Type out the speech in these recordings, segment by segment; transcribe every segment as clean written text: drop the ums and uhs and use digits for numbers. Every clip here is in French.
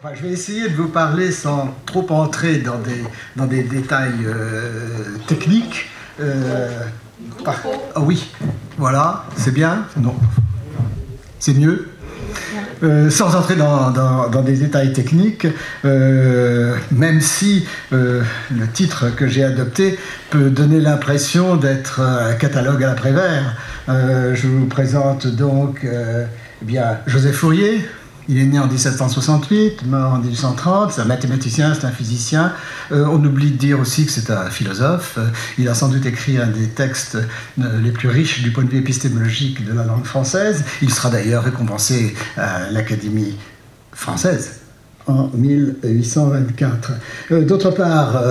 Enfin, je vais essayer de vous parler sans trop entrer dans des détails techniques. Ah oui, voilà, c'est bien. Non, c'est mieux. Sans entrer dans des détails techniques, même si le titre que j'ai adopté peut donner l'impression d'être un catalogue à la Prévert. Je vous présente donc Joseph Fourier. Il est né en 1768, mort en 1830, c'est un mathématicien, c'est un physicien. On oublie de dire aussi que c'est un philosophe. Il a sans doute écrit un des textes les plus riches du point de vue épistémologique de la langue française. Il sera d'ailleurs récompensé à l'Académie française en 1824. D'autre part,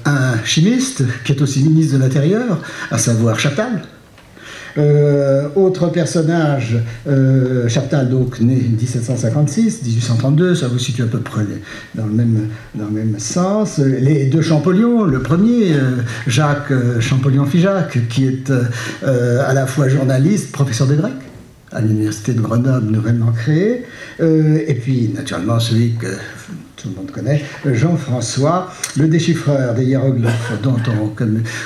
un chimiste qui est aussi ministre de l'Intérieur, à savoir Chaptal. Autre personnage, Chaptal, donc né 1756, 1832, ça vous situe à peu près dans le même sens. Les deux Champollion, le premier, Jacques Champollion-Figeac, qui est à la fois journaliste, professeur de grec à l'université de Grenoble, nouvellement créée, et puis naturellement celui que tout le monde connaît, Jean-François, le déchiffreur des hiéroglyphes, dont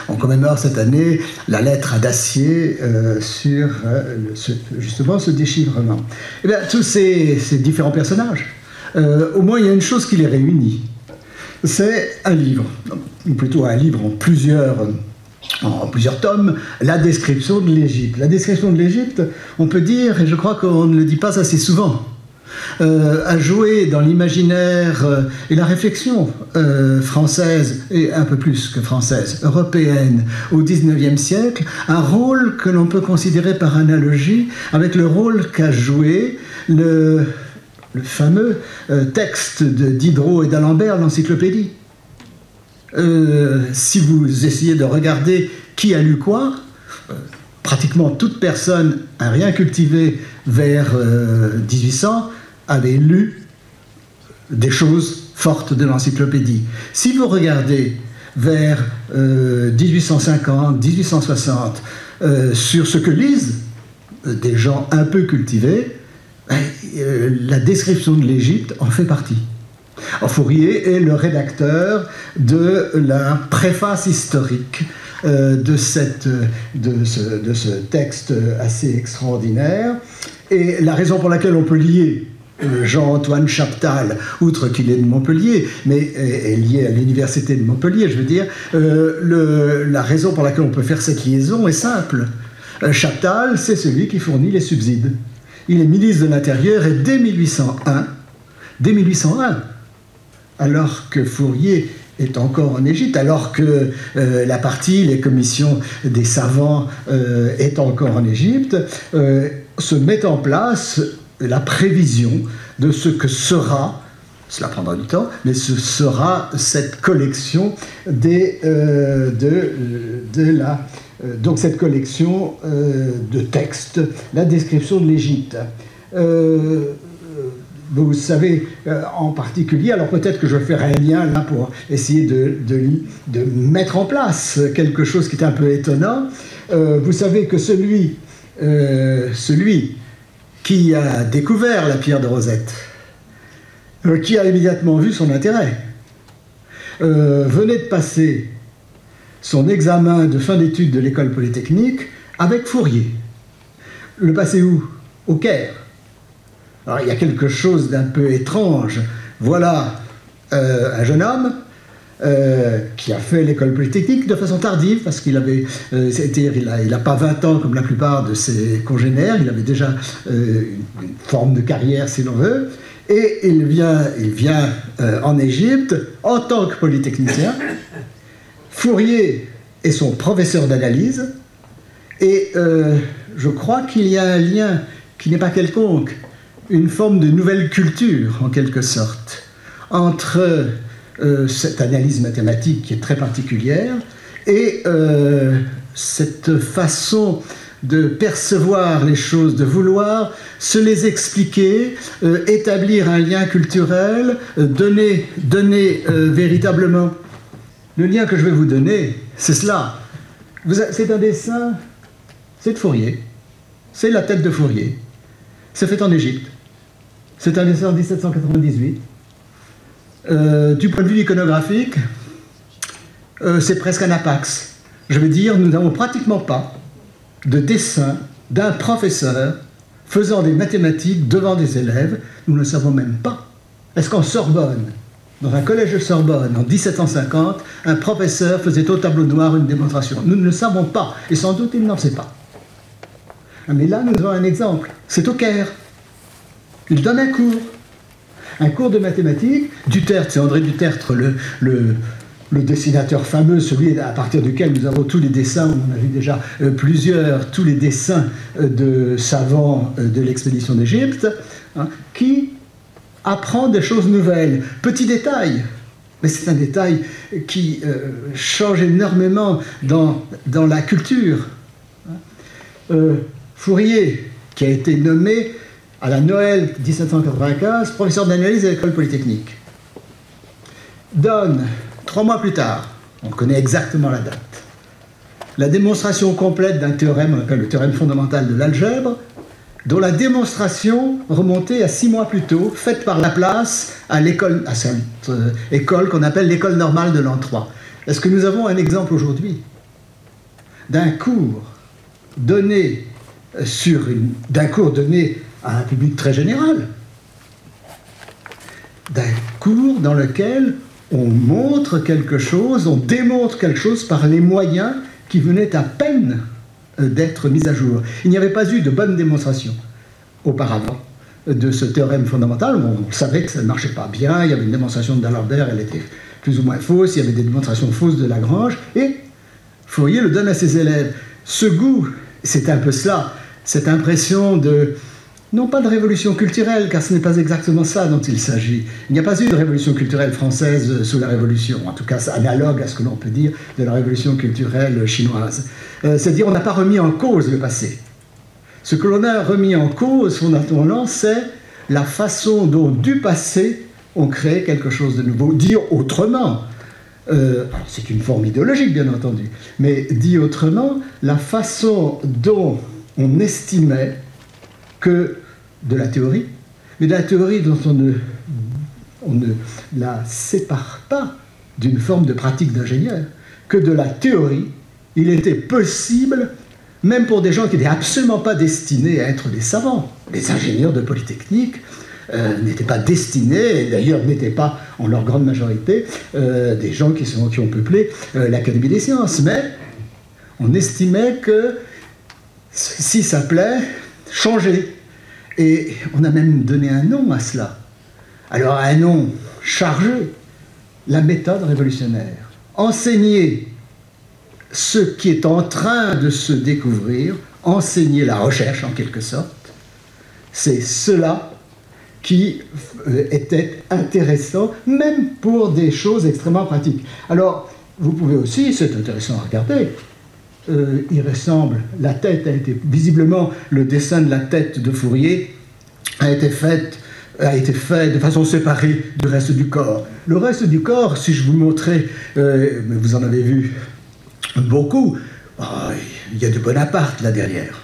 on commémore cette année la lettre d'acier sur justement ce déchiffrement. Et bien, tous ces différents personnages, au moins il y a une chose qui les réunit, c'est un livre, ou plutôt un livre en plusieurs tomes, la description de l'Égypte. La description de l'Égypte, on peut dire, et je crois qu'on ne le dit pas assez souvent, a joué dans l'imaginaire et la réflexion française, et un peu plus que française, européenne, au XIXe siècle, un rôle que l'on peut considérer par analogie avec le rôle qu'a joué le fameux texte de Diderot et d'Alembert, l'encyclopédie. Si vous essayez de regarder qui a lu quoi, pratiquement toute personne, un rien cultivé vers 1800, avait lu des choses fortes de l'encyclopédie. Si vous regardez vers 1850, 1860, sur ce que lisent des gens un peu cultivés, la description de l'Égypte en fait partie. Fourier est le rédacteur de la préface historique de ce texte assez extraordinaire. Et la raison pour laquelle on peut lier Jean-Antoine Chaptal, outre qu'il est de Montpellier, mais est lié à l'université de Montpellier, je veux dire, la raison pour laquelle on peut faire cette liaison est simple. Chaptal, c'est celui qui fournit les subsides. Il est ministre de l'Intérieur et dès 1801, alors que Fourier est encore en Égypte, alors que les commissions des savants est encore en Égypte, se met en place la prévision de ce que sera, cela prendra du temps, mais ce sera cette collection donc cette collection de textes, la description de l'Égypte. Vous savez en particulier, alors peut-être que je ferai un lien là pour essayer de mettre en place quelque chose qui est un peu étonnant. Vous savez que celui qui a découvert la pierre de Rosette, qui a immédiatement vu son intérêt, venait de passer son examen de fin d'études de l'école polytechnique avec Fourier. Le passer où? Au Caire. Alors il y a quelque chose d'un peu étrange. Voilà un jeune homme qui a fait l'école polytechnique de façon tardive, parce qu'il avait, il n'a pas 20 ans comme la plupart de ses congénères, il avait déjà une forme de carrière si l'on veut, et il vient en Égypte en tant que polytechnicien. Fourier est son professeur d'analyse, et je crois qu'il y a un lien qui n'est pas quelconque, une forme de nouvelle culture en quelque sorte, entre cette analyse mathématique qui est très particulière et cette façon de percevoir les choses, de vouloir se les expliquer, établir un lien culturel, donner véritablement. Le lien que je vais vous donner, c'est cela. C'est un dessin, c'est de Fourier, c'est la tête de Fourier, c'est fait en Égypte, c'est un dessin en 1798. Du point de vue iconographique, c'est presque un apax. Je veux dire, nous n'avons pratiquement pas de dessin d'un professeur faisant des mathématiques devant des élèves. Nous ne le savons même pas. Est-ce qu'en Sorbonne, dans un collège de Sorbonne, en 1750, un professeur faisait au tableau noir une démonstration? Nous ne le savons pas, et sans doute il n'en sait pas. Mais là, nous avons un exemple. C'est au Caire. Il donne un cours de mathématiques. Dutertre, c'est André Dutertre, le dessinateur fameux, celui à partir duquel nous avons tous les dessins, on en a vu déjà plusieurs, tous les dessins de savants de l'expédition d'Égypte, hein, qui apprend des choses nouvelles. Petit détail, mais c'est un détail qui change énormément dans la culture. Fourier, qui a été nommé à la Noël 1795 professeur d'analyse à l'école polytechnique, donne 3 mois plus tard, on connaît exactement la date, la démonstration complète d'un théorème, on appelle le théorème fondamental de l'algèbre, dont la démonstration remontait à 6 mois plus tôt, faite par Laplace à cette école qu'on appelle l'école normale de l'an 3. Est-ce que nous avons un exemple aujourd'hui d'un cours donné à un public très général, d'un cours dans lequel on montre quelque chose, on démontre quelque chose par les moyens qui venaient à peine d'être mis à jour. Il n'y avait pas eu de bonne démonstration auparavant de ce théorème fondamental. On savait que ça ne marchait pas bien, il y avait une démonstration de D'Alembert, elle était plus ou moins fausse, il y avait des démonstrations fausses de Lagrange, et Fourier le donne à ses élèves. Ce goût, c'est un peu cela, cette impression de, non pas de révolution culturelle, car ce n'est pas exactement ça dont il s'agit. Il n'y a pas eu de révolution culturelle française sous la Révolution, en tout cas analogue à ce que l'on peut dire de la révolution culturelle chinoise. C'est-à-dire on n'a pas remis en cause le passé. Ce que l'on a remis en cause fondamentalement, c'est la façon dont du passé on crée quelque chose de nouveau. Dire autrement, c'est une forme idéologique bien entendu, mais dit autrement, la façon dont on estimait que de la théorie, mais de la théorie dont on ne la sépare pas d'une forme de pratique d'ingénieur, que de la théorie, il était possible, même pour des gens qui n'étaient absolument pas destinés à être des savants, les ingénieurs de Polytechnique n'étaient pas destinés, et d'ailleurs n'étaient pas en leur grande majorité des gens qui ont peuplé l'Académie des sciences, mais on estimait que ceci s'appelait changer. Et on a même donné un nom à cela. Alors un nom chargé, la méthode révolutionnaire. Enseigner ce qui est en train de se découvrir, enseigner la recherche en quelque sorte, c'est cela qui était intéressant, même pour des choses extrêmement pratiques. Alors, vous pouvez aussi, c'est intéressant à regarder, il ressemble, la tête a été, visiblement, le dessin de la tête de Fourier a été fait de façon séparée du reste du corps. Le reste du corps, si je vous montrais, mais vous en avez vu beaucoup, il y a de Bonaparte là derrière.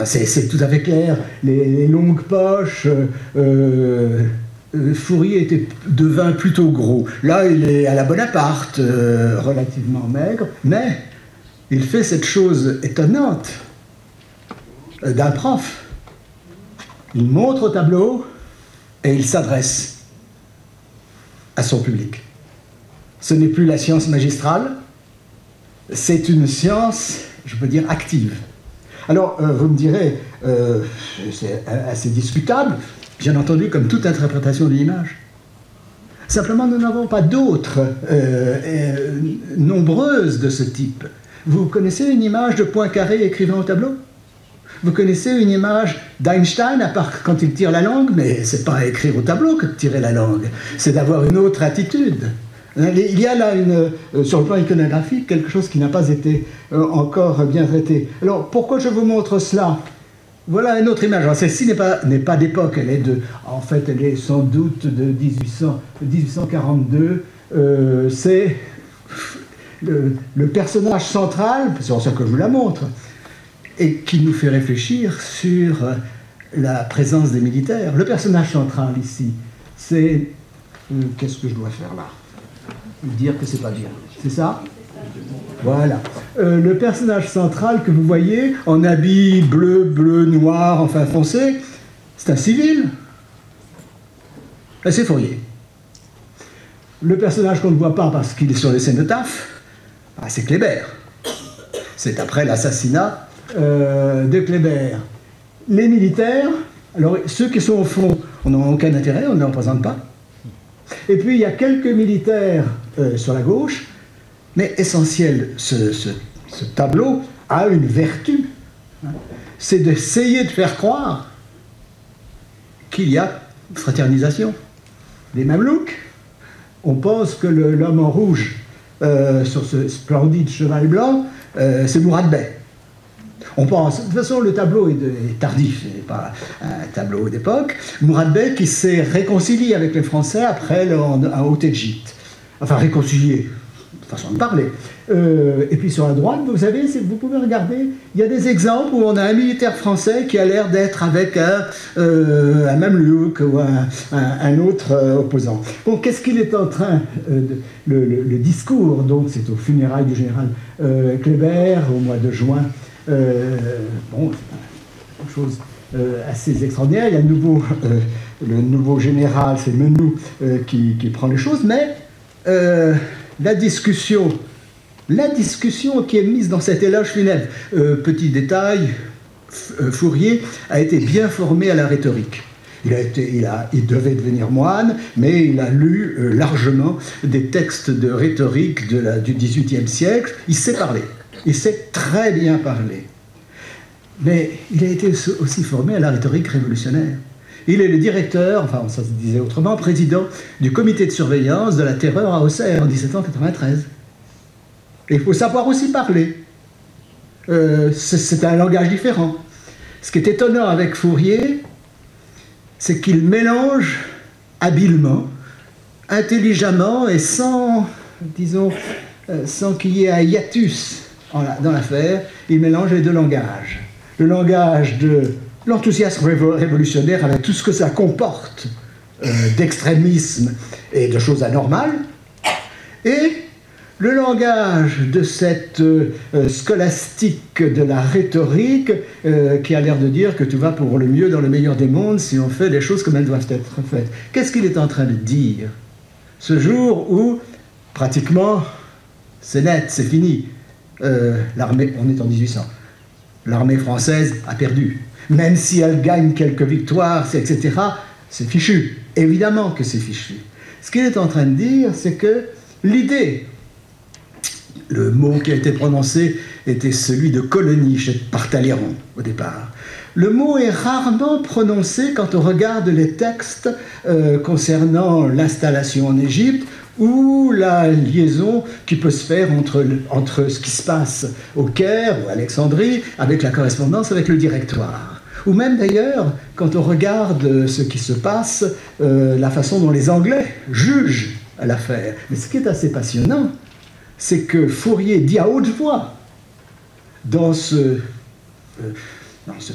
C'est tout à fait clair, les longues poches, Fourier devint plutôt gros. Là, il est à la Bonaparte, relativement maigre, mais il fait cette chose étonnante d'un prof. Il montre au tableau et il s'adresse à son public. Ce n'est plus la science magistrale, c'est une science, je peux dire, active. Alors, vous me direz, c'est assez discutable, bien entendu, comme toute interprétation de l'image. Simplement, nous n'avons pas d'autres nombreuses de ce type. Vous connaissez une image de Poincaré écrivant au tableau? Vous connaissez une image d'Einstein, à part quand il tire la langue, mais c'est pas à écrire au tableau que de tirer la langue, c'est d'avoir une autre attitude. Il y a là, sur le plan iconographique, quelque chose qui n'a pas été encore bien traité. Alors, pourquoi je vous montre cela? Voilà une autre image. Alors, celle-ci n'est pas d'époque, elle est sans doute de 1842. C'est le personnage central, c'est pour ça que je vous la montre, et qui nous fait réfléchir sur la présence des militaires. Le personnage central ici, c'est qu'est-ce que je dois faire là? Dire que c'est pas bien. C'est ça? Voilà. Le personnage central que vous voyez, en habit bleu, noir, enfin foncé, c'est un civil. C'est Fourier. Le personnage qu'on ne voit pas parce qu'il est sur les cénotaphes, c'est Kléber. C'est après l'assassinat de Kléber. Les militaires, alors ceux qui sont au fond, on n'a aucun intérêt, on ne les représente pas. Et puis il y a quelques militaires sur la gauche, mais essentiel, ce tableau a une vertu, hein, c'est d'essayer de faire croire qu'il y a fraternisation. Les Mamelouks, on pense que l'homme en rouge sur ce splendide cheval blanc, c'est Mourad Bey. On pense, de toute façon le tableau est tardif, ce n'est pas un tableau d'époque. Mourad Bey qui s'est réconcilié avec les Français après en Haute-Égypte. Enfin réconcilié, façon de parler. Et puis sur la droite, vous savez, vous pouvez regarder, il y a des exemples où on a un militaire français qui a l'air d'être avec un Mamelouk ou un autre opposant. Bon, qu'est-ce qu'il est en train, le discours, donc c'est aux funérailles du général Kléber au mois de juin. Bon, c'est quelque chose assez extraordinaire. Il y a le nouveau général, c'est Menou, qui prend les choses, mais la discussion qui est mise dans cet éloge funèbre, petit détail, Fourier a été bien formé à la rhétorique. Il devait devenir moine, mais il a lu largement des textes de rhétorique du XVIIIe siècle. Il sait parler, il sait très bien parler. Mais il a été aussi formé à la rhétorique révolutionnaire. Il est le directeur, enfin ça se disait autrement, président du comité de surveillance de la terreur à Auxerre en 1793. Et il faut savoir aussi parler. C'est un langage différent. Ce qui est étonnant avec Fourier, c'est qu'il mélange habilement, intelligemment et sans, disons, sans qu'il y ait un hiatus dans l'affaire, il mélange les deux langages. Le langage de l'enthousiasme révolutionnaire avec tout ce que ça comporte d'extrémisme et de choses anormales, et le langage de cette scolastique de la rhétorique qui a l'air de dire que tout va pour le mieux dans le meilleur des mondes si on fait les choses comme elles doivent être faites. Qu'est-ce qu'il est en train de dire ce jour où, pratiquement, c'est net, c'est fini. L'armée, on est en 1800, l'armée française a perdu. Même si elle gagne quelques victoires, etc., c'est fichu. Évidemment que c'est fichu. Ce qu'il est en train de dire, c'est que l'idée, le mot qui a été prononcé était celui de colonie par Talleyrand au départ. Le mot est rarement prononcé quand on regarde les textes concernant l'installation en Égypte ou la liaison qui peut se faire entre ce qui se passe au Caire ou à Alexandrie avec la correspondance avec le directoire. Ou même d'ailleurs, quand on regarde ce qui se passe, la façon dont les Anglais jugent l'affaire. Mais ce qui est assez passionnant, c'est que Fourier dit à haute voix, dans ce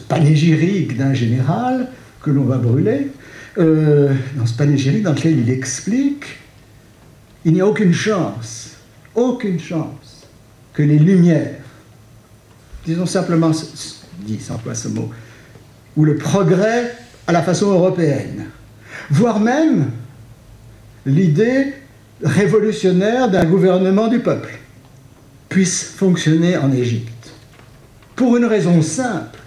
panégyrique d'un général que l'on va brûler, dans ce panégyrique dans lequel il explique il n'y a aucune chance que les Lumières, disons simplement, dit sans quoi ce mot, ou le progrès à la façon européenne, voire même l'idée révolutionnaire d'un gouvernement du peuple, puisse fonctionner en Égypte. Pour une raison simple,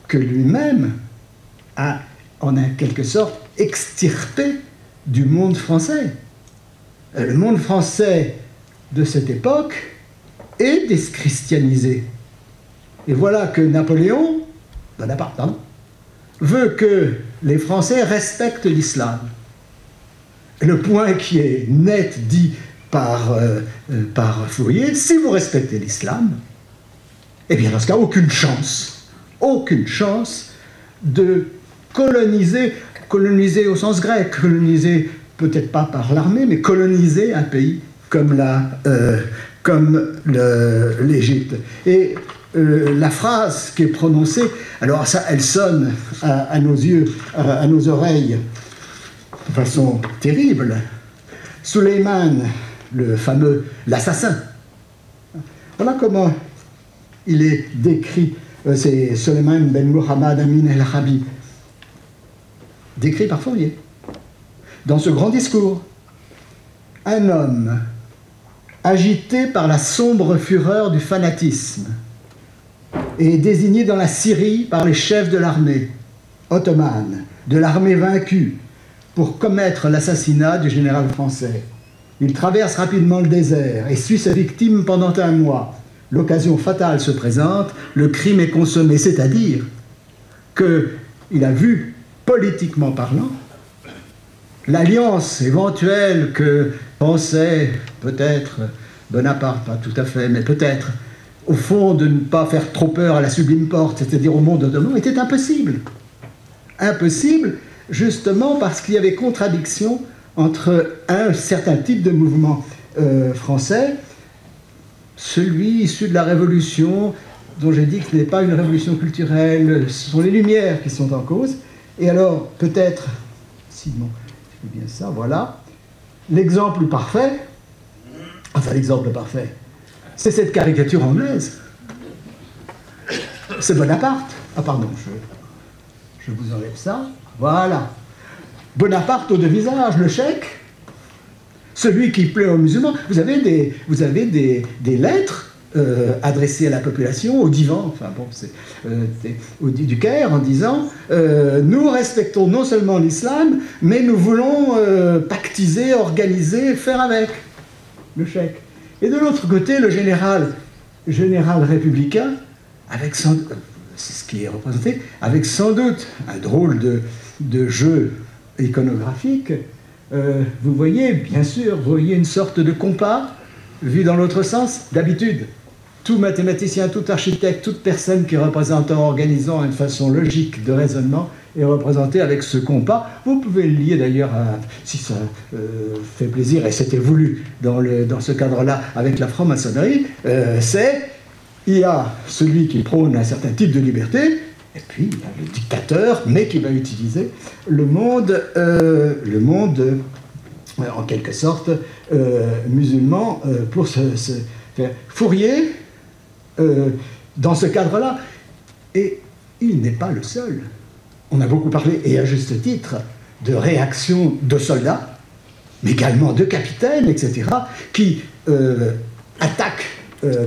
que lui-même a, en quelque sorte, extirpé du monde français. Le monde français de cette époque est déschristianisé. Et voilà que Bonaparte, veut que les Français respectent l'islam. Et le point qui est net dit par Fourier, si vous respectez l'islam, eh bien dans ce cas, aucune chance de coloniser au sens grec, coloniser peut-être pas par l'armée, mais coloniser un pays comme l'Égypte. Et la phrase qui est prononcée, alors ça, elle sonne à nos yeux, à nos oreilles, de façon terrible. Suleiman, le fameux, l'assassin. Voilà comment il est décrit, c'est Suleiman ben Muhammad Amin el-Arabi, décrit par Fourier. Dans ce grand discours, un homme agité par la sombre fureur du fanatisme et désigné dans la Syrie par les chefs de l'armée ottomane, de l'armée vaincue, pour commettre l'assassinat du général français. Il traverse rapidement le désert et suit sa victime pendant un mois. L'occasion fatale se présente, le crime est consommé, c'est-à-dire qu'il a vu, politiquement parlant, l'alliance éventuelle que pensait peut-être Bonaparte, pas tout à fait, mais peut-être, au fond, de ne pas faire trop peur à la sublime porte, c'est-à-dire au monde ottoman, était impossible. Impossible, justement parce qu'il y avait contradiction entre un certain type de mouvement français, celui issu de la Révolution, dont j'ai dit que ce n'est pas une révolution culturelle, ce sont les Lumières qui sont en cause, et alors peut-être, sinon, c'est bien ça, voilà, l'exemple parfait, c'est cette caricature anglaise. C'est Bonaparte. Ah pardon, je vous enlève ça. Voilà. Bonaparte aux deux visages, le cheik, celui qui plaît aux musulmans. Vous avez des lettres adressées à la population, au divan, enfin bon, c'est du Caire, en disant nous respectons non seulement l'islam, mais nous voulons pactiser, organiser, faire avec le cheik. Et de l'autre côté, le général républicain, avec c'est ce qui est représenté, avec sans doute un drôle de jeu iconographique. Vous voyez, bien sûr, vous voyez une sorte de compas, vu dans l'autre sens. D'habitude, tout mathématicien, tout architecte, toute personne qui représente en organisant une façon logique de raisonnement est représenté avec ce compas. Vous pouvez le lier d'ailleurs, si ça fait plaisir, et c'était voulu dans ce cadre-là avec la franc-maçonnerie, il y a celui qui prône un certain type de liberté, et puis il y a le dictateur, mais qui va utiliser le monde en quelque sorte, musulman, pour se faire. Fourier, dans ce cadre-là, et il n'est pas le seul. On a beaucoup parlé, et à juste titre, de réactions de soldats, mais également de capitaines, etc., qui attaquent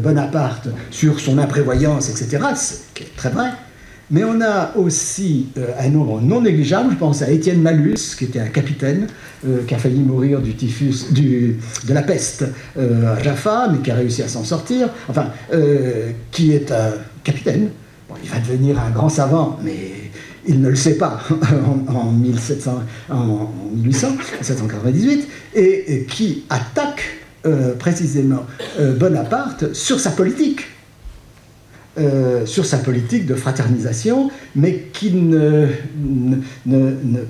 Bonaparte sur son imprévoyance, etc., ce qui est très vrai. Mais on a aussi un nombre non négligeable, je pense à Étienne Malus, qui était un capitaine, qui a failli mourir du typhus, de la peste à Jaffa, mais qui a réussi à s'en sortir, enfin, qui est un capitaine. Bon, il va devenir un grand savant, mais il ne le sait pas en 1798, et qui attaque précisément Bonaparte sur sa politique. Sur sa politique de fraternisation, mais qui ne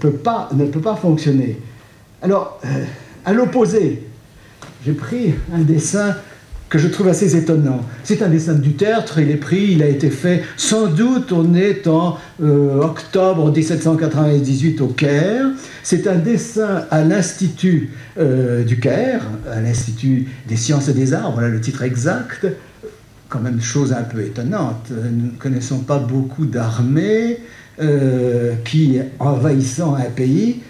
peut pas fonctionner. Alors, à l'opposé, j'ai pris un dessin que je trouve assez étonnant. C'est un dessin du tertre, il a été fait, sans doute on est en octobre 1798 au Caire. C'est un dessin à l'Institut du Caire, à l'Institut des sciences et des arts, voilà le titre exact. Quand même chose un peu étonnante, nous ne connaissons pas beaucoup d'armées qui, envahissant un pays,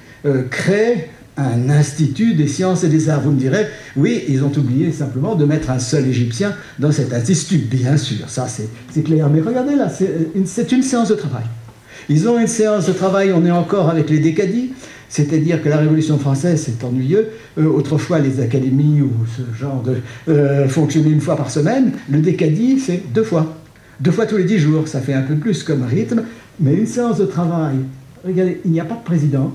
créent un institut des sciences et des arts. Vous me direz, oui, ils ont oublié simplement de mettre un seul Égyptien dans cet institut, bien sûr, ça c'est clair. Mais regardez là, c'est une séance de travail. Ils ont une séance de travail, on est encore avec les décadis, c'est-à-dire que la Révolution française, c'est ennuyeux. Autrefois, les académies ou ce genre de fonctionnaient une fois par semaine. Le décadi, c'est 2 fois. 2 fois tous les 10 jours. Ça fait un peu plus comme rythme. Mais une séance de travail, regardez, il n'y a pas de président.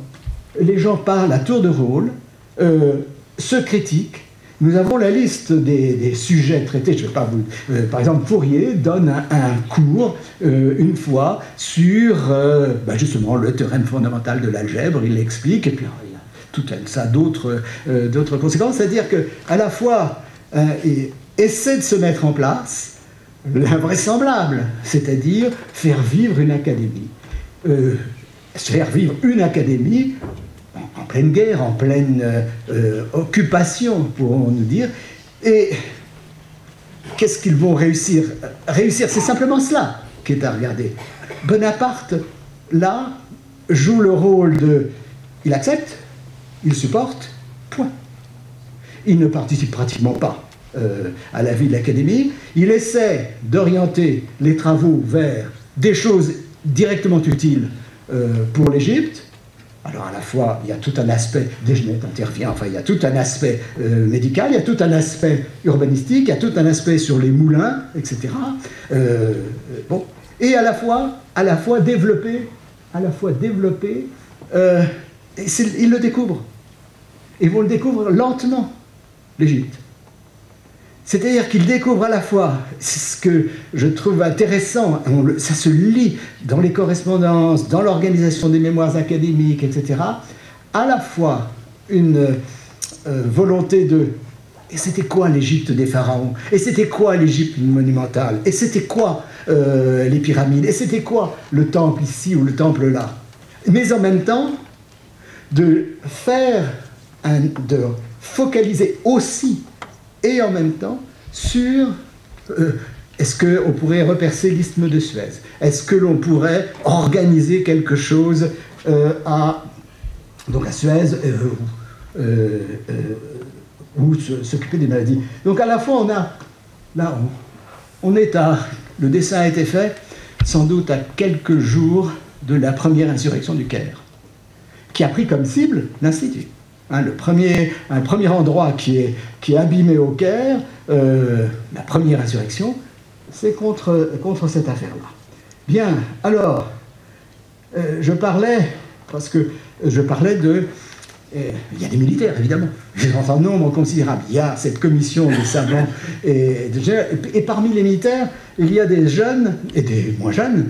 Les gens parlent à tour de rôle, se critiquent. Nous avons la liste des sujets traités. Je vais pas vous... par exemple, Fourier donne un cours, une fois, sur justement le théorème fondamental de l'algèbre. Il l'explique, et puis il y a tout un tas d'autres conséquences. C'est-à-dire qu'à la fois, il essaie de se mettre en place l'invraisemblable, c'est-à-dire faire vivre une académie. Faire vivre une académie, en pleine guerre, en pleine occupation, pourrons-nous dire. Et qu'est-ce qu'ils vont réussir? Réussir, c'est simplement cela qui est à regarder. Bonaparte, là, joue le rôle de... Il accepte, il supporte, point. Il ne participe pratiquement pas à la vie de l'Académie. Il essaie d'orienter les travaux vers des choses directement utiles pour l'Égypte. Alors à la fois, il y a tout un aspect, Desgenet intervient, enfin il y a tout un aspect médical, il y a tout un aspect urbanistique, il y a tout un aspect sur les moulins, etc. Bon. Et à la fois développer, ils le découvrent. Ils vont le découvrir lentement, l'Égypte. C'est-à-dire qu'ils découvrent à la fois, c'est ce que je trouve intéressant, ça se lit dans les correspondances, dans l'organisation des mémoires académiques, etc., à la fois une volonté de... Et c'était quoi l'Égypte des pharaons? Et c'était quoi l'Égypte monumentale? Et c'était quoi les pyramides? Et c'était quoi le temple ici ou le temple là? Mais en même temps, de focaliser aussi et en même temps sur est-ce qu'on pourrait repercer l'isthme de Suez? Est-ce que l'on pourrait organiser quelque chose à Suez ou s'occuper des maladies? Donc à la fois le dessin a été fait sans doute à quelques jours de la première insurrection du Caire, qui a pris comme cible l'Institut. Un premier endroit qui est abîmé au Caire, la première insurrection, c'est contre cette affaire-là. Bien, alors, je parlais de... il y a des militaires, évidemment, en nombre considérable. Il y a cette commission des savants, et parmi les militaires, il y a des jeunes, et des moins jeunes,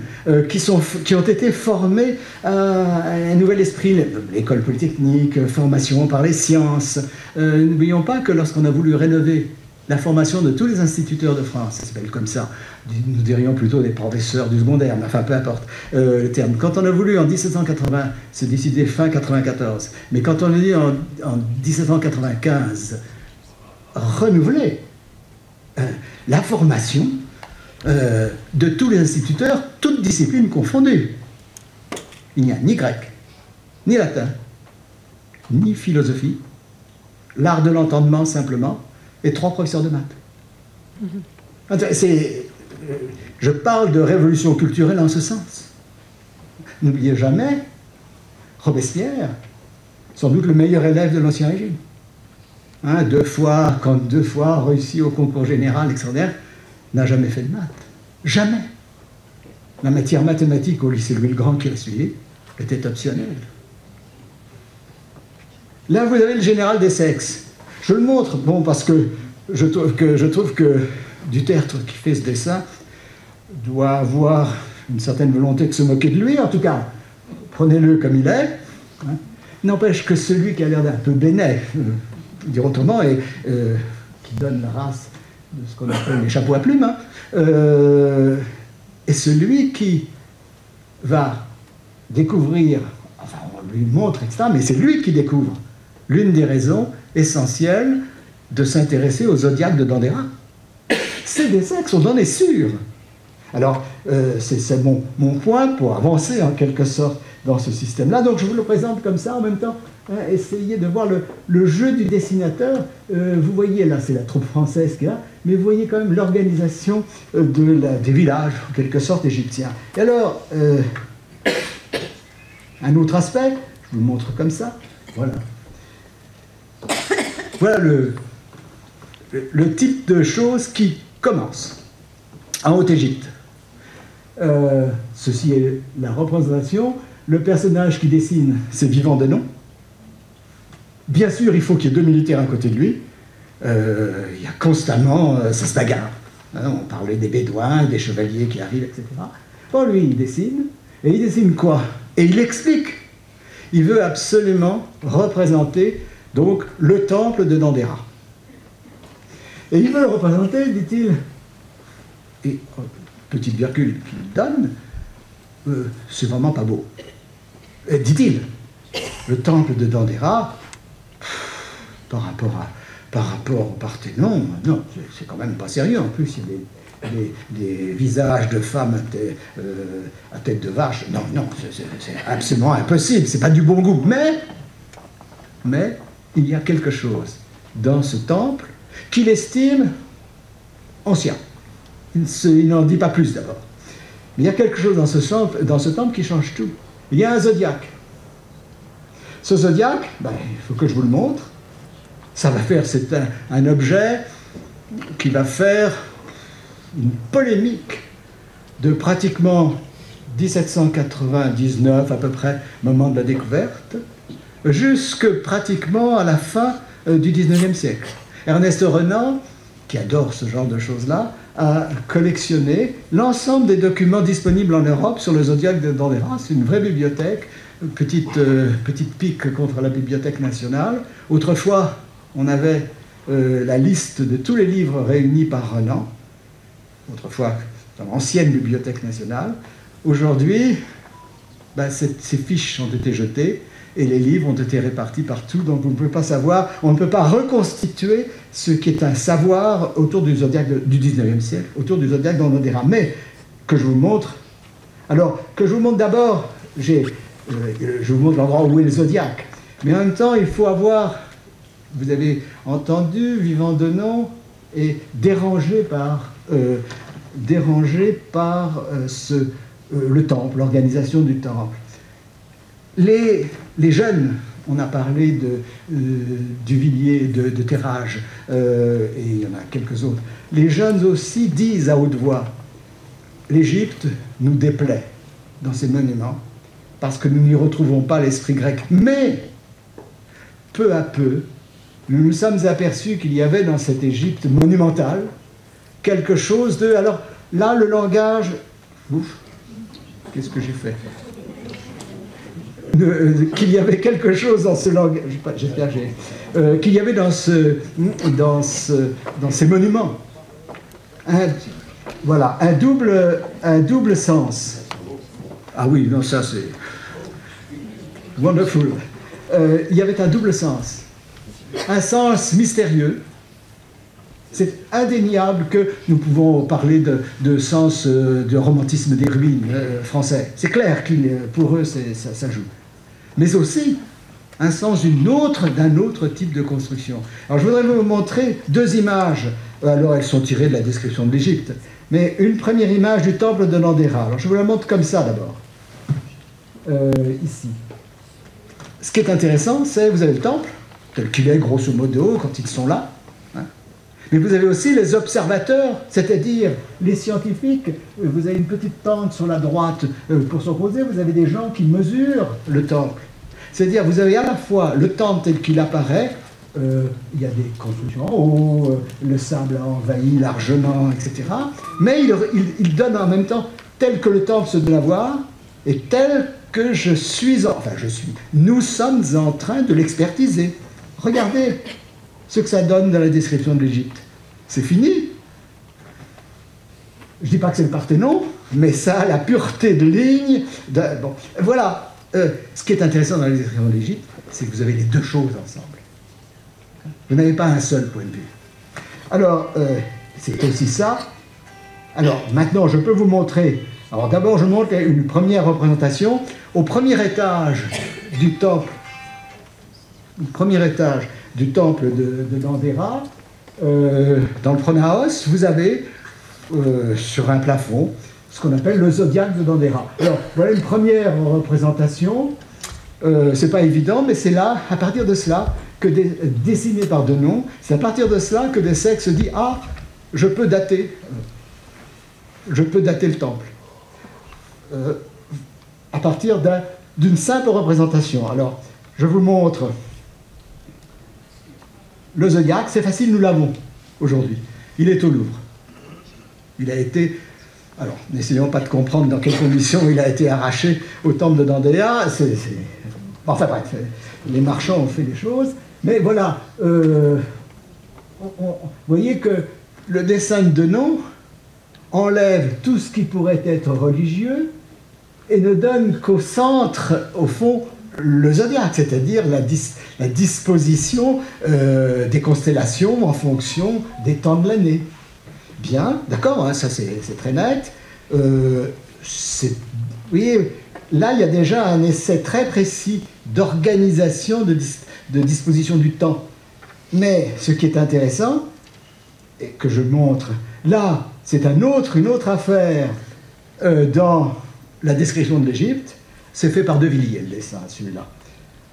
qui ont été formés à un nouvel esprit, l'école polytechnique, formation par les sciences. N'oublions pas que lorsqu'on a voulu rénover la formation de tous les instituteurs de France, ça s'appelle comme ça, nous dirions plutôt des professeurs du secondaire, mais enfin peu importe le terme. Quand on a voulu en 1780, c'est décidé fin 94, mais quand on a dit en 1795 renouveler la formation de tous les instituteurs, toutes disciplines confondues. Il n'y a ni grec, ni latin, ni philosophie, l'art de l'entendement simplement, et 3 professeurs de maths. Je parle de révolution culturelle en ce sens. N'oubliez jamais, Robespierre, sans doute le meilleur élève de l'Ancien Régime. 2 fois réussi au concours général extraordinaire, n'a jamais fait de maths. Jamais. La matière mathématique au lycée Louis-le-Grand qui a suivi était optionnelle. Là, vous avez le général Dessex. Je le montre, parce que je trouve que Dutertre, qui fait ce dessin, doit avoir une certaine volonté de se moquer de lui, en tout cas. Prenez-le comme il est. N'empêche que celui qui a l'air d'un peu bénet, dire autrement, et qui donne la race de ce qu'on appelle les chapeaux à plumes, est celui qui va découvrir, enfin on lui montre, etc., mais c'est lui qui découvre l'une des raisons essentielles de s'intéresser au zodiaque de Dandera. C'est des sexes, on en est sûr. Alors, c'est mon point pour avancer en quelque sorte dans ce système-là. Donc je vous le présente comme ça, en même temps, essayez de voir le jeu du dessinateur. Vous voyez, là, c'est la troupe française qui est là, mais vous voyez quand même l'organisation des villages, en quelque sorte, égyptiens. Et alors, un autre aspect, je vous le montre comme ça, voilà. Voilà le type de choses qui commence en Haute-Égypte. Ceci est la représentation. Le personnage qui dessine, c'est Vivant Denon. Bien sûr, il faut qu'il y ait 2 militaires à côté de lui. Il y a constamment, ça se bagarre. On parlait des bédouins, des chevaliers qui arrivent, etc. Bon, lui, il dessine. Et il dessine quoi? Et il explique. Il veut absolument représenter donc le temple de Dandera. Et il veut le représenter, dit-il, et petite virgule qu'il donne, c'est vraiment pas beau. Dit-il. le temple de Dendera, par rapport au Parthénon, non, c'est quand même pas sérieux. En plus, il y a des visages de femmes à tête de vache. Non, non, c'est absolument impossible, c'est pas du bon goût. Mais il y a quelque chose dans ce temple qu'il estime ancien. Il n'en dit pas plus d'abord. Mais il y a quelque chose dans ce temple qui change tout. Il y a un zodiaque. Ce zodiaque, il faut que je vous le montre. Ça va faire, c'est un objet qui va faire une polémique de pratiquement 1799 à peu près, moment de la découverte, jusque pratiquement à la fin du 19e siècle. Ernest Renan, qui adore ce genre de choses-là, a collectionné l'ensemble des documents disponibles en Europe sur le zodiaque de Dendera. C'est une vraie bibliothèque, petite pique contre la Bibliothèque nationale. Autrefois, on avait la liste de tous les livres réunis par Renan, autrefois dans l'ancienne Bibliothèque nationale. Aujourd'hui, ces fiches ont été jetées et les livres ont été répartis partout, donc vous ne pouvez pas savoir, on ne peut pas reconstituer ce qui est un savoir autour du zodiaque du 19e siècle, autour du zodiaque de Dendera. Mais que je vous montre, alors que je vous montre d'abord, je vous montre l'endroit où est le zodiaque, mais en même temps il faut avoir, vous avez entendu, Vivant Denon est dérangé par le temple, l'organisation du temple. Les jeunes, on a parlé du Villiers, de Terrage, et il y en a quelques autres. Les jeunes aussi disent à haute voix, l'Égypte nous déplaît dans ces monuments, parce que nous n'y retrouvons pas l'esprit grec. Mais, peu à peu, nous nous sommes aperçus qu'il y avait dans cette Égypte monumentale quelque chose de... Alors là, le langage... Ouf, qu'est-ce que j'ai fait ? Qu'il y avait quelque chose dans ce langage... J'espère que j'ai... qu'il y avait dans ces monuments. Voilà, un double sens. Ah oui, non, ça c'est... Wonderful. Il y avait un double sens. Un sens mystérieux. C'est indéniable que nous pouvons parler de sens de romantisme des ruines français. C'est clair que pour eux, ça joue. Mais aussi un sens d'un autre type de construction. Alors je voudrais vous montrer deux images. Alors elles sont tirées de la description de l'Égypte. Mais une première image du temple de Dendera. Alors je vous la montre comme ça d'abord. Ici. Ce qui est intéressant, c'est vous avez le temple, tel qu'il est grosso modo quand ils sont là. Hein. Mais vous avez aussi les observateurs, c'est-à-dire les scientifiques. Vous avez une petite pente sur la droite pour s'opposer. Vous avez des gens qui mesurent le temple. C'est-à-dire vous avez à la fois le temple tel qu'il apparaît. Il y a des constructions en haut, le sable a envahi largement, etc. Mais il donne en même temps tel que le temple se doit voir et tel que nous sommes en train de l'expertiser. Regardez ce que ça donne dans la description de l'Égypte. C'est fini. Je ne dis pas que c'est le Parthénon, mais ça a la pureté de ligne. Bon, voilà. Ce qui est intéressant dans la description de l'Égypte, c'est que vous avez les deux choses ensemble. Vous n'avez pas un seul point de vue. Alors, c'est aussi ça. Alors, maintenant, je peux vous montrer... Alors, d'abord, je montre une première représentation. Au premier étage du temple, de Dendera, dans le Pronaos, vous avez, sur un plafond, ce qu'on appelle le zodiaque de Dendera. Alors, voilà une première représentation. C'est pas évident, mais c'est là, à partir de cela, dessiné par Denon, c'est à partir de cela que Dessec se dit « Ah, je peux dater le temple. » À partir d'une simple représentation. Alors, je vous montre le zodiaque, c'est facile, nous l'avons aujourd'hui. Il est au Louvre. Il a été... Alors, n'essayons pas de comprendre dans quelles conditions il a été arraché au temple de Dendera. Enfin bref, les marchands ont fait des choses. Mais voilà, vous voyez que le dessin de Denon enlève tout ce qui pourrait être religieux et ne donne qu'au centre, au fond, le zodiaque, c'est-à-dire la disposition des constellations en fonction des temps de l'année. Bien, d'accord, hein, ça c'est très net. Vous voyez, là il y a déjà un essai très précis d'organisation, de disposition du temps. Mais ce qui est intéressant, et que je montre là, c'est une autre affaire dans la description de l'Égypte. C'est fait par De Villiers, le dessin, celui-là.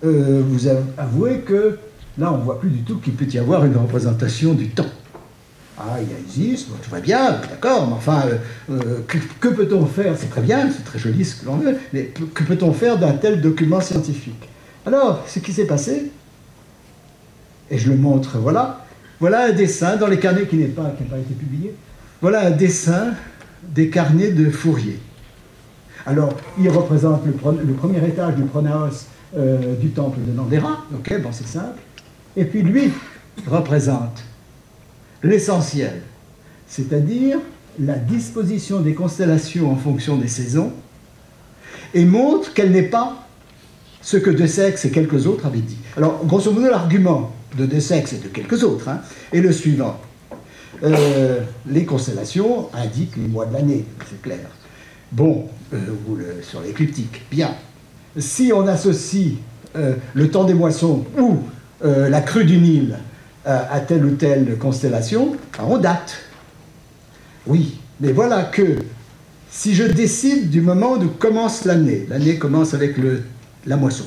Vous avouez que là, on ne voit plus du tout qu'il peut y avoir une représentation du temps. Ah, il existe, tout va bien, d'accord, mais enfin, que peut-on faire? C'est très bien, c'est très joli ce que l'on veut, mais que peut-on faire d'un tel document scientifique? Alors, ce qui s'est passé, et je le montre, voilà un dessin dans les carnets qui n'a pas été publié. Voilà un dessin des carnets de Fourier. Alors, il représente le premier étage du pronaos du temple de Nandera. Ok, bon, c'est simple. Et puis lui représente l'essentiel, c'est-à-dire la disposition des constellations en fonction des saisons, et montre qu'elle n'est pas ce que De Seix et quelques autres avaient dit. Alors, grosso modo, l'argument de De Seix et de quelques autres est le suivant. Les constellations indiquent les mois de l'année, c'est clair. Bon, sur l'écliptique, bien. Si on associe le temps des moissons ou la crue du Nil à telle ou telle constellation, on date. Oui, mais voilà que si je décide du moment où commence l'année commence avec la moisson,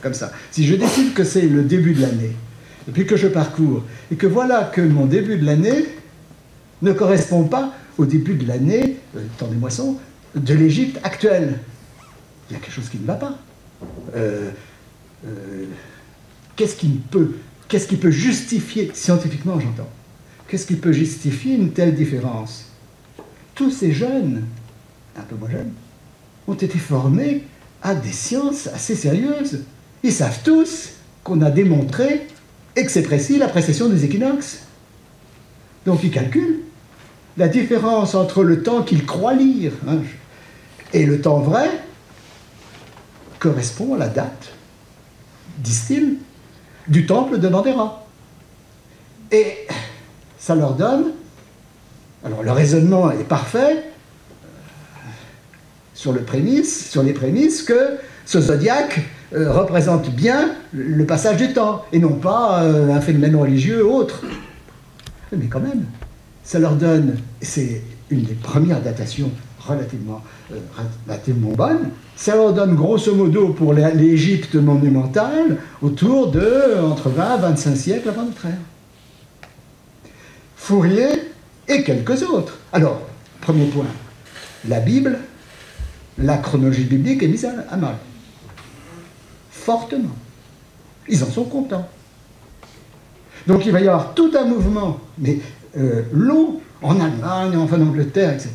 comme ça. Si je décide que c'est le début de l'année, et puis que je parcours, et que voilà que mon début de l'année ne correspond pas au début de l'année, temps des moissons, de l'Égypte actuelle. Il y a quelque chose qui ne va pas. Qu'est-ce qui peut justifier, scientifiquement j'entends, qu'est-ce qui peut justifier une telle différence? Tous ces jeunes, un peu moins jeunes, ont été formés à des sciences assez sérieuses. Ils savent tous qu'on a démontré, et que c'est précis, la précession des équinoxes. Donc ils calculent la différence entre le temps qu'ils croient lire et le temps vrai correspond à la date, disent-ils, du temple de Nandera. Et ça leur donne, alors le raisonnement est parfait, sur les prémices que ce zodiaque représente bien le passage du temps, et non pas un phénomène religieux ou autre. Mais quand même, ça leur donne, c'est une des premières datations relativement bonne, ça leur donne grosso modo pour l'Égypte monumentale autour de entre 20 et 25 siècles avant notre ère. Fourier et quelques autres. Alors, premier point, la Bible, la chronologie biblique est mise à mal. Fortement. Ils en sont contents. Donc il va y avoir tout un mouvement, mais long, en Allemagne, enfin en Angleterre, etc.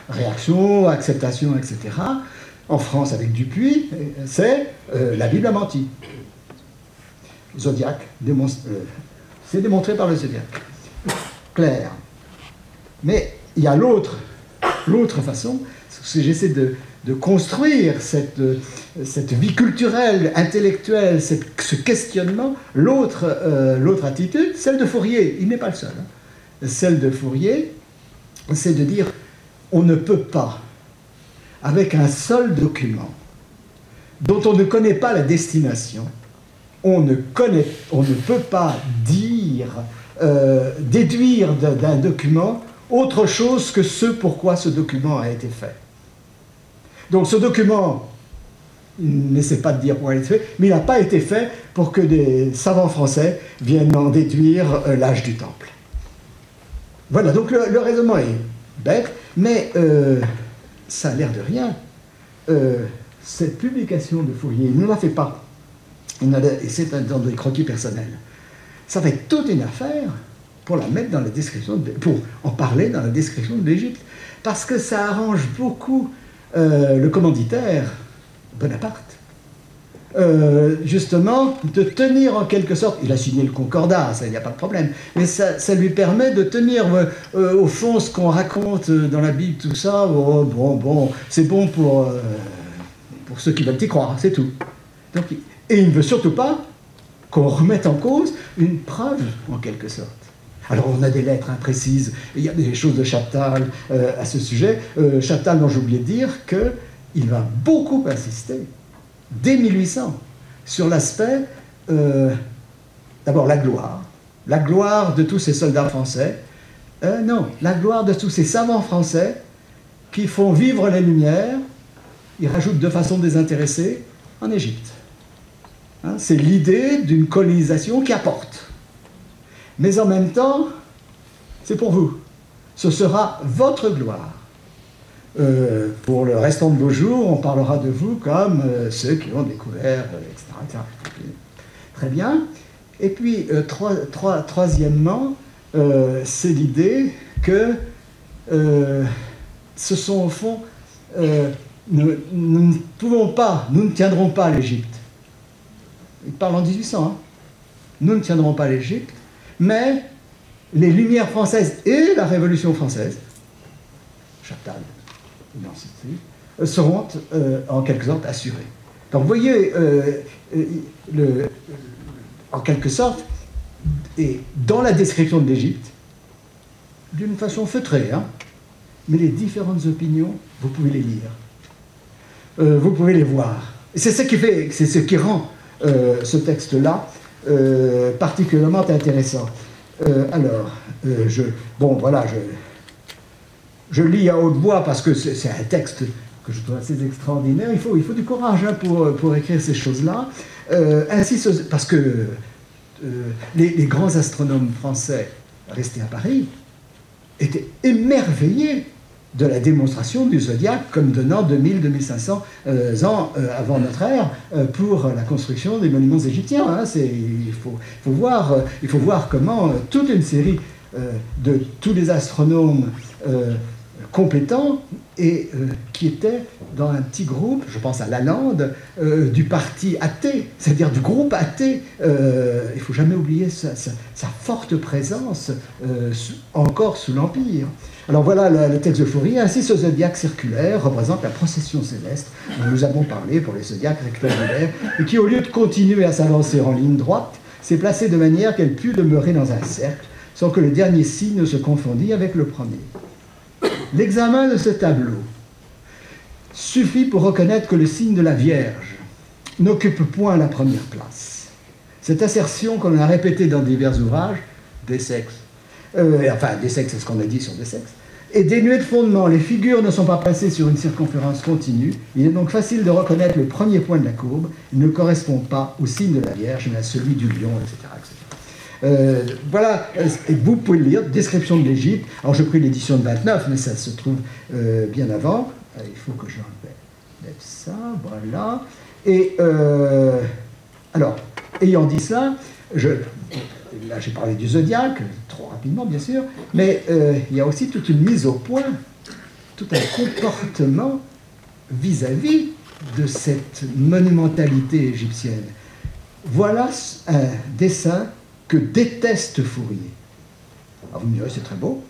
Réaction, acceptation, etc. En France, avec Dupuis, c'est la Bible a menti. Zodiaque, c'est démontré par le zodiaque. Clair. Mais il y a l'autre façon, c'est que j'essaie de construire cette vie culturelle, intellectuelle, ce questionnement, l'autre attitude, celle de Fourier, il n'est pas le seul. Celle de Fourier, c'est de dire on ne peut pas, avec un seul document, dont on ne connaît pas la destination, on ne peut pas déduire d'un document autre chose que ce pourquoi ce document a été fait. Donc ce document, il n'essaie pas de dire pourquoi il a été fait, mais il n'a pas été fait pour que des savants français viennent en déduire l'âge du temple. Voilà, donc le raisonnement est bête, mais ça a l'air de rien. Cette publication de Fourier, il ne la fait pas. C'est dans des croquis personnels. Ça va être toute une affaire pour la mettre dans la description, pour en parler dans la description de l'Égypte. Parce que ça arrange beaucoup le commanditaire, Bonaparte, justement, de tenir en quelque sorte, il a signé le Concordat, ça, il n'y a pas de problème, mais ça lui permet de tenir au fond ce qu'on raconte dans la Bible, tout ça, bon, c'est bon pour ceux qui veulent y croire, c'est tout. Donc, et il ne veut surtout pas qu'on remette en cause une preuve, en quelque sorte. Alors, on a des lettres imprécises, il y a des choses de Chaptal à ce sujet. Chaptal, dont j'ai oublié de dire qu'il va beaucoup insister, dès 1800, sur l'aspect, d'abord, la gloire de tous ces soldats français, non, la gloire de tous ces savants français qui font vivre les Lumières, il rajoute de façon désintéressée, en Égypte. Hein, c'est l'idée d'une colonisation qui apporte. Mais en même temps, c'est pour vous. Ce sera votre gloire. Pour le restant de vos jours, on parlera de vous comme ceux qui ont découvert, etc., etc. Très bien. Et puis, troisièmement, c'est l'idée que ce sont au fond, nous ne tiendrons pas l'Égypte. Il parle en 1800, hein. Nous ne tiendrons pas l'Égypte, mais les Lumières françaises et la Révolution française, Chaptal, seront en quelque sorte assurées. Donc vous voyez, en quelque sorte, et dans la description de l'Égypte, d'une façon feutrée, hein, mais les différentes opinions, vous pouvez les lire. Vous pouvez les voir. C'est ce qui rend ce texte-là particulièrement intéressant. Je lis à haute voix parce que c'est un texte que je trouve assez extraordinaire. Il faut du courage, hein, pour écrire ces choses-là. Parce que les grands astronomes français restés à Paris étaient émerveillés de la démonstration du zodiaque comme donnant 2000-2500 ans avant notre ère pour la construction des monuments égyptiens. Hein. Il faut voir comment toute une série de tous les astronomes compétents et qui étaient dans un petit groupe, je pense à Lalande, du parti athée, c'est-à-dire du groupe athée. Il ne faut jamais oublier sa forte présence encore sous l'Empire. Alors voilà le texte de Fourier. Ainsi, ce zodiaque circulaire représente la procession céleste dont nous avons parlé pour les zodiaques rectangulaires, et qui, au lieu de continuer à s'avancer en ligne droite, s'est placée de manière qu'elle pût demeurer dans un cercle, sans que le dernier signe ne se confondît avec le premier. L'examen de ce tableau suffit pour reconnaître que le signe de la Vierge n'occupe point la première place. Cette assertion qu'on a répétée dans divers ouvrages, des sexes, des sexes, c'est ce qu'on a dit sur des sexes, est dénuée de fondement. Les figures ne sont pas placées sur une circonférence continue. Il est donc facile de reconnaître le premier point de la courbe. Il ne correspond pas au signe de la Vierge, mais à celui du lion, etc., etc. Voilà, et vous pouvez le lire, description de l'Égypte. Alors je pris l'édition de 29, mais ça se trouve bien avant. Il faut que j'enlève ça, voilà. Et alors, ayant dit cela, là j'ai parlé du zodiaque, trop rapidement bien sûr, mais il y a aussi toute une mise au point, tout un comportement vis-à-vis de cette monumentalité égyptienne. Voilà un dessin que déteste Fourier. Alors vous me direz, c'est très beau.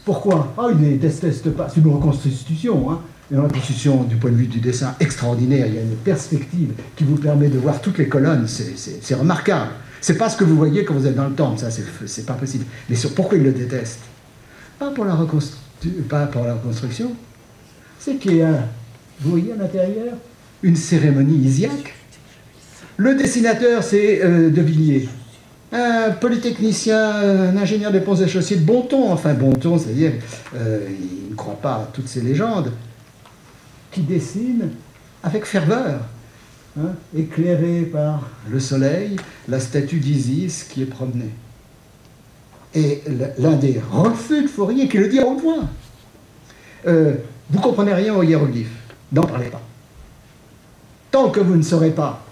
Pourquoi? Il ne déteste pas, c'est une reconstitution, hein. Une reconstitution du point de vue du dessin extraordinaire. Il y a une perspective qui vous permet de voir toutes les colonnes, c'est remarquable. C'est pas ce que vous voyez quand vous êtes dans le temple, ça c'est pas possible. Mais pourquoi il le déteste? Pas pour la reconstruction, c'est qu'il y a, vous voyez à l'intérieur, une cérémonie isiaque. Le dessinateur, c'est De Villiers, un polytechnicien, un ingénieur des ponts et chaussées de bon ton, enfin bon ton, c'est-à-dire, il ne croit pas à toutes ces légendes, qui dessine avec ferveur, hein, éclairé par le soleil, la statue d'Isis qui est promenée. Et l'un des refus de Fourier, qui le dit à haute voix, vous comprenez rien aux hiéroglyphes, n'en parlez pas. Tant que vous ne saurez pas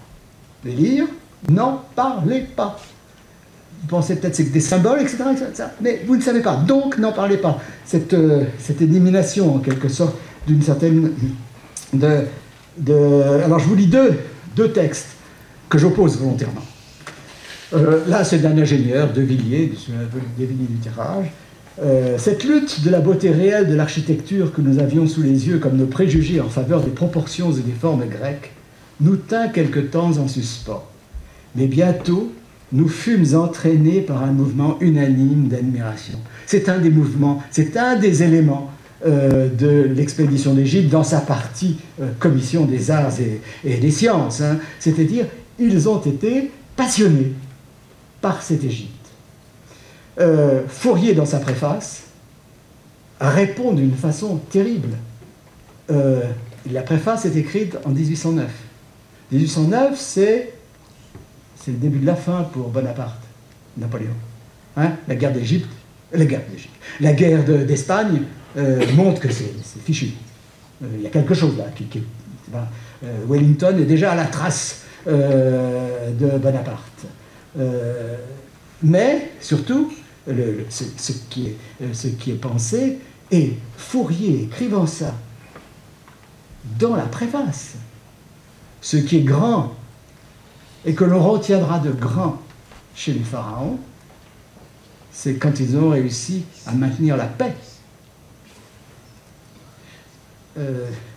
les lire, n'en parlez pas. Vous pensez peut-être que c'est des symboles, etc., mais vous ne savez pas, donc n'en parlez pas. Cette élimination, en quelque sorte, d'une certaine... Alors je vous lis deux textes que j'oppose volontairement. Là, c'est d'un ingénieur, De Villiers, des Villiers du tirage, Cette lutte de la beauté réelle de l'architecture que nous avions sous les yeux comme nos préjugés en faveur des proportions et des formes grecques nous tint quelque temps en suspens. Mais bientôt, nous fûmes entraînés par un mouvement unanime d'admiration. C'est un des mouvements, c'est un des éléments de l'expédition d'Égypte dans sa partie commission des arts et des sciences. Hein. C'est-à-dire, ils ont été passionnés par cette Égypte. Fourier, dans sa préface, répond d'une façon terrible. La préface est écrite en 1809. 1809, c'est le début de la fin pour Bonaparte, Napoléon. Hein? La guerre d'Égypte, la guerre d'Espagne montre que c'est fichu. Il y a quelque chose là. Wellington est déjà à la trace de Bonaparte. Mais, surtout, ce qui est pensé, et Fourier écrivant ça dans la préface, ce qui est grand et que l'on retiendra de grand chez les pharaons, c'est quand ils ont réussi à maintenir la paix.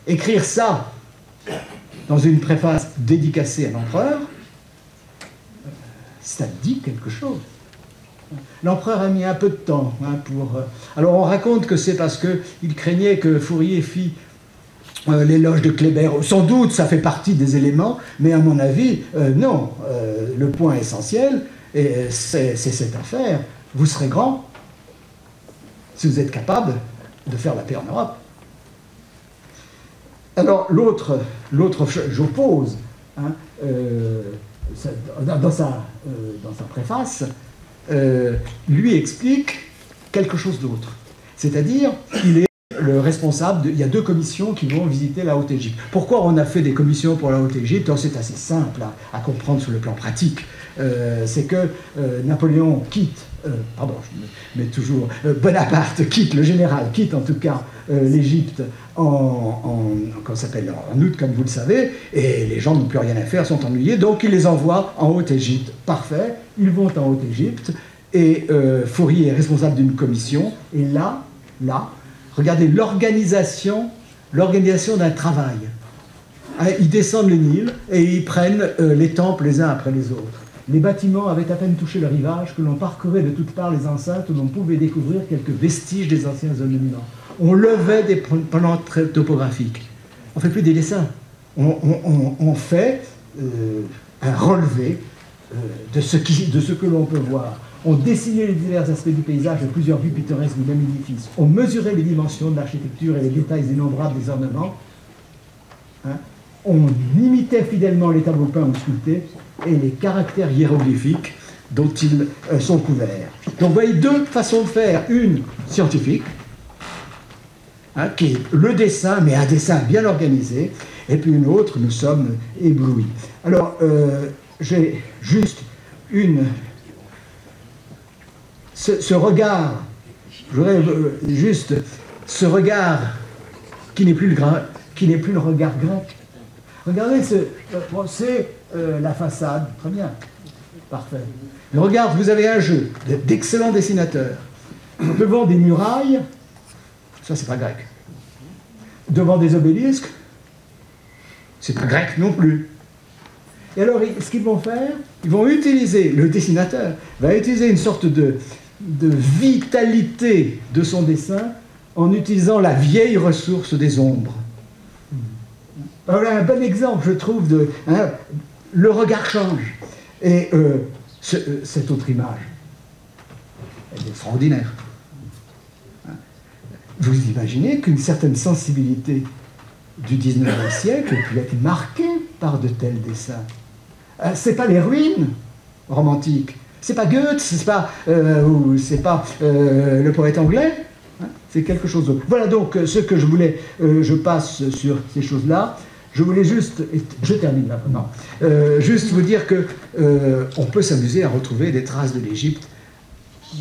Écrire ça dans une préface dédicacée à l'empereur, ça dit quelque chose. L'empereur a mis un peu de temps pour... Alors on raconte que c'est parce qu'il craignait que Fourier fît l'éloge de Kléber. Sans doute, ça fait partie des éléments, mais à mon avis, non. Le point essentiel, c'est cette affaire. Vous serez grand si vous êtes capable de faire la paix en Europe. Alors, l'autre, j'oppose, dans sa préface, lui explique quelque chose d'autre. C'est-à-dire, il est le responsable, il y a deux commissions qui vont visiter la Haute-Égypte. Pourquoi on a fait des commissions pour la Haute-Égypte? C'est assez simple à comprendre sur le plan pratique. C'est que Napoléon quitte, Bonaparte quitte, le général quitte en tout cas l'Égypte en août, comme vous le savez, et les gens n'ont plus rien à faire, sont ennuyés, donc il les envoie en Haute-Égypte. Parfait, ils vont en Haute-Égypte, et Fourier est responsable d'une commission, et là, regardez l'organisation d'un travail. Ils descendent le Nil et ils prennent les temples les uns après les autres. Les bâtiments avaient à peine touché le rivage que l'on parcourait de toutes parts les enceintes où l'on pouvait découvrir quelques vestiges des anciens monuments. On levait des plans topographiques. On ne fait plus des dessins. On fait un relevé de ce que l'on peut voir. On dessinait les divers aspects du paysage de plusieurs vues pittoresques du même édifice. On mesurait les dimensions de l'architecture et les détails innombrables des ornements. On imitait fidèlement les tableaux peints ou sculptés et les caractères hiéroglyphiques dont ils sont couverts. Donc vous voyez deux façons de faire. Une scientifique, qui est le dessin, mais un dessin bien organisé, et puis une autre, nous sommes éblouis. Alors, j'ai juste ce regard, juste ce regard qui n'est plus le regard grec. Regardez, c'est la façade, très bien, parfait. Mais regarde, vous avez un jeu d'excellents dessinateurs. Devant des murailles, ça c'est pas grec. Devant des obélisques, c'est pas grec non plus. Et alors, ce qu'ils vont faire, ils vont utiliser, le dessinateur va utiliser une sorte de vitalité de son dessin en utilisant la vieille ressource des ombres. Voilà un bon exemple, je trouve, le regard change. Et cette autre image, elle est extraordinaire. Vous imaginez qu'une certaine sensibilité du 19e siècle peut être marquée par de tels dessins. C'est pas les ruines romantiques, c'est pas Goethe, c'est pas le poète anglais, c'est quelque chose d'autre. Voilà donc ce que je voulais, je passe sur ces choses-là. Je voulais juste, je termine là, non, juste vous dire que on peut s'amuser à retrouver des traces de l'Égypte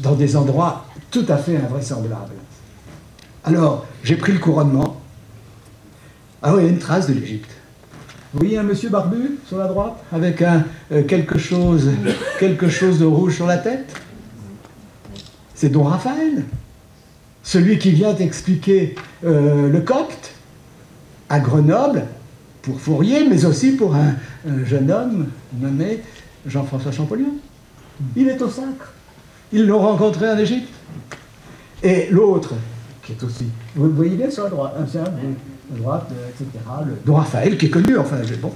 dans des endroits tout à fait invraisemblables. Alors, j'ai pris le couronnement. Ah oui, il y a une trace de l'Égypte. Vous voyez un monsieur barbu sur la droite, avec quelque chose de rouge sur la tête? C'est Don Raphaël. celui qui vient expliquer le copte à Grenoble, pour Fourier, mais aussi pour un jeune homme nommé Jean-François Champollion. Il est au Sacre. Ils l'ont rencontré en Égypte. Et l'autre, qui est aussi... Vous voyez bien sur la droite, etc., le Don Raphaël, qui est connu, enfin, bon.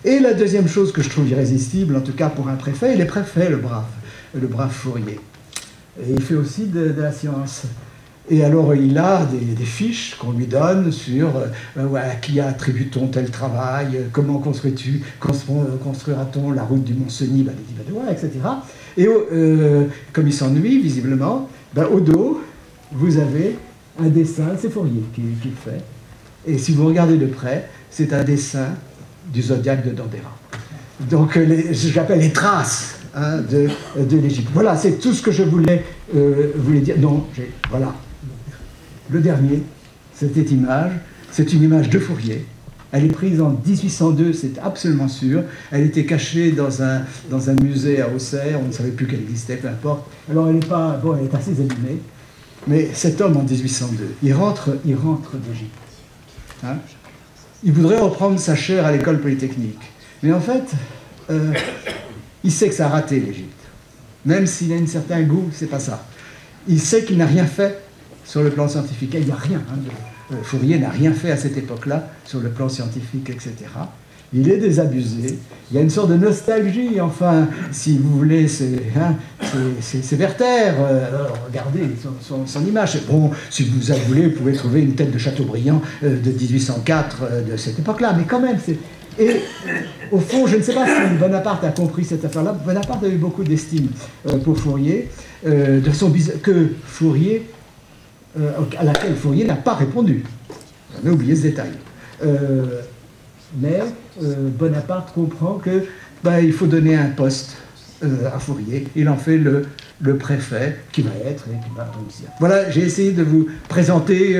Et la deuxième chose que je trouve irrésistible, en tout cas pour un préfet, il est préfet, le brave Fourier. Et il fait aussi de la science. Et alors il a des fiches qu'on lui donne sur à qui attribue-t-on tel travail, comment construira-t-on la route du Mont-Cenis, etc. Et comme il s'ennuie, visiblement, au dos, vous avez un dessin, c'est Fourier qui le fait. Et si vous regardez de près, c'est un dessin du zodiaque de Dandera. Donc j'appelle les traces de l'Égypte. Voilà, c'est tout ce que je voulais dire. Non, voilà. Le dernier, cette image, c'est une image de Fourier. Elle est prise en 1802, c'est absolument sûr. Elle était cachée dans un musée à Auxerre, on ne savait plus qu'elle existait, peu importe. Alors elle est assez abîmée. Mais cet homme en 1802, il rentre d'Égypte. Hein? Il voudrait reprendre sa chaire à l'école polytechnique. Mais en fait, il sait que ça a raté l'Égypte. Même s'il a un certain goût, c'est pas ça. Il sait qu'il n'a rien fait sur le plan scientifique. Il n'y a rien. Fourier n'a rien fait à cette époque-là sur le plan scientifique, etc. Il est désabusé. Il y a une sorte de nostalgie, enfin, si vous voulez, c'est Werther. Regardez son image. Bon, si vous voulez, vous pouvez trouver une tête de Chateaubriand de 1804 de cette époque-là, mais quand même, c'est... Et au fond, je ne sais pas si Bonaparte a compris cette affaire-là. Bonaparte a eu beaucoup d'estime pour Fourier, que Fourier... à laquelle Fourier n'a pas répondu. On a oublié ce détail. Mais Bonaparte comprend que il faut donner un poste à Fourier. Il en fait le préfet qui va être et qui va réussir. Voilà, j'ai essayé de vous présenter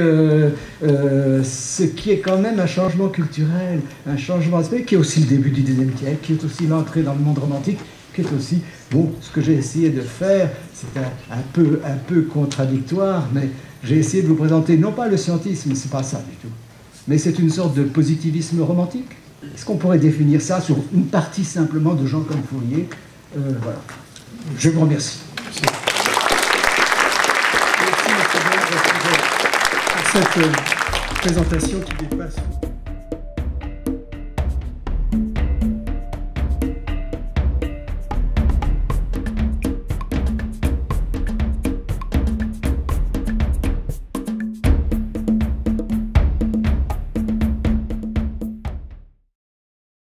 ce qui est quand même un changement culturel, un changement d'aspect, qui est aussi le début du XIXe siècle, qui est aussi l'entrée dans le monde romantique, qui est aussi, bon, ce que j'ai essayé de faire, c'est un peu contradictoire, mais j'ai essayé de vous présenter, non pas le scientisme, c'est pas ça du tout, mais c'est une sorte de positivisme romantique. Est-ce qu'on pourrait définir ça sur une partie simplement de gens comme Fourier? Voilà. Je vous remercie. Merci, M. Blanc, pour cette présentation qui dépasse...